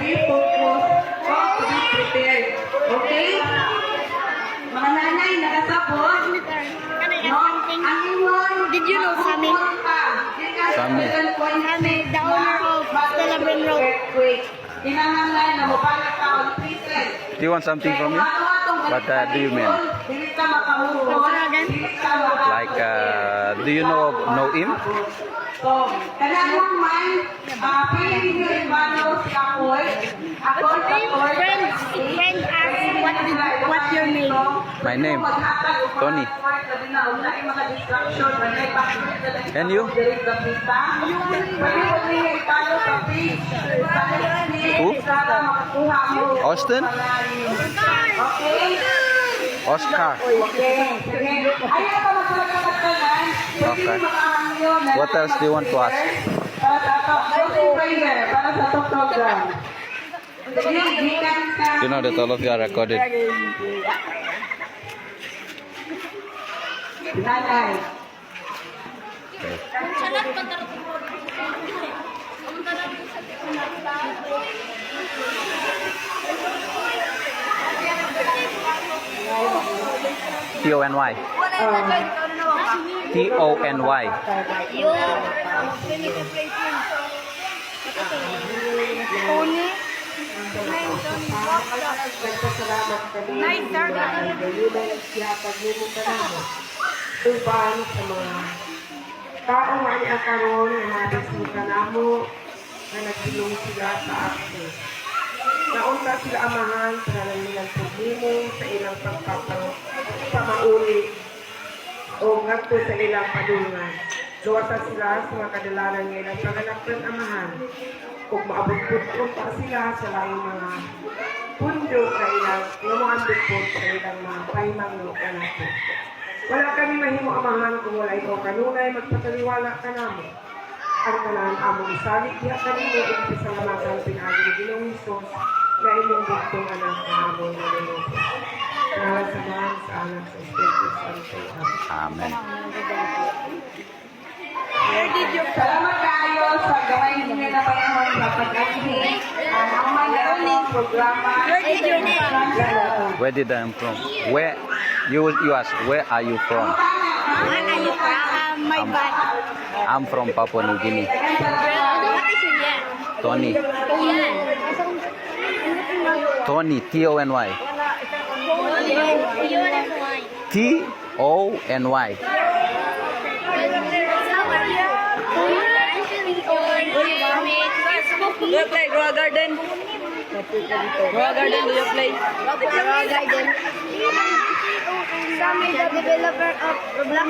be focused, how to be prepared. Okay? Mga nanay, nakasapot. No? Ang iwan, Did you know Sammy? Sammy. Sammy, the owner of Stella Bryn Road. Kinahanglan na mupala ka on present. Do you want something from me? What do you mean? Dili ka makamuhon. Dili ka makamuhon. Like, do you know him? So, kanang man, pwede nyo i-follow si Akoy. Akoy, Akoy. Friend asked what's your name? My name, Tony. And you? Who? Austin? Oscar. Okay. What else do you want to ask? You know that all of you are recorded. T-O-N-Y. T-O-N-Y. Uban sa mga tao nga niya karon nga nabismutan namo na nagsilong sila sa akto. Naunta sila amahan sa nilang problemo sa ilang pagpamauli o ngadto sa ilang padungan. Luwasa sila sa mga kadalanan nga ilang paganapon amahan kung maabot-abot pa sila sa laing mga pundo sa ilang lumaandot po sa ilang mga pahimang nato. Wala kami mahimo amahan kung wala ikaw kanunay magpataliwala ka namo. Ang tanan among isalig diha kanimo ug pasalamatan pinaagi ni Ginoong Hesus na imong bugtong anak na among Ginoo. Salamat sa mga sa anak sa Espiritu Santo. Amen. Salamat kayo sa gawin ninyo na panahon sa pag-akhid. Ang mga programa. Where did I am from? Where you ask? Where are you from? Where are you from? My bad. I'm from Papua New Guinea. What is your name? Tony. Tony. T-O-N-Y. T-O-N-Y. Do you play Roa Garden? Roa Garden, do you play? Roa Garden. Sammy, the developer of Roblox.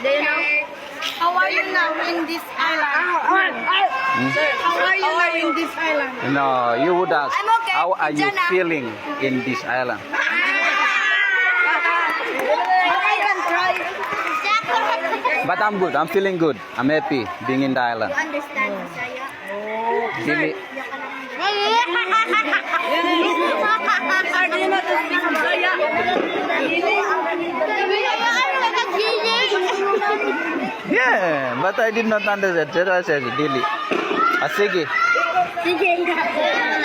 Do you know? How are you now in this island? Sir, How are you now in this island? No, you would ask, I'm okay. how are you Jana. feeling in this island? I can try. But I'm good. I'm feeling good. I'm happy being in the island. You understand Bisaya? Dili. sir, do you know to speak Bisaya? Yeah, but I did not understand. That's why I said Dili. Sige. Sige nga.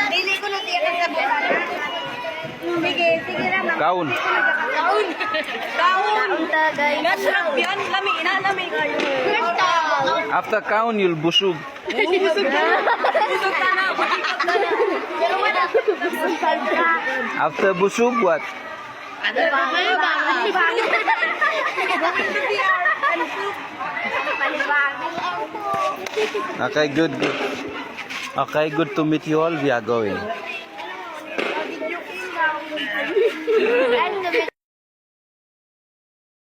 Dili ko na tiyak ang sabihan. Sige, sige lang. Kaun. Kaun. Kaun. Tagay. Nasrap yan, lami, inalami kayo. Crystal. After kaun, you'll busog. Busog ka na, bakit ka na? Pero wala. Busog ka. After busog, what? Okay, good. Okay, good to meet you all. We are going.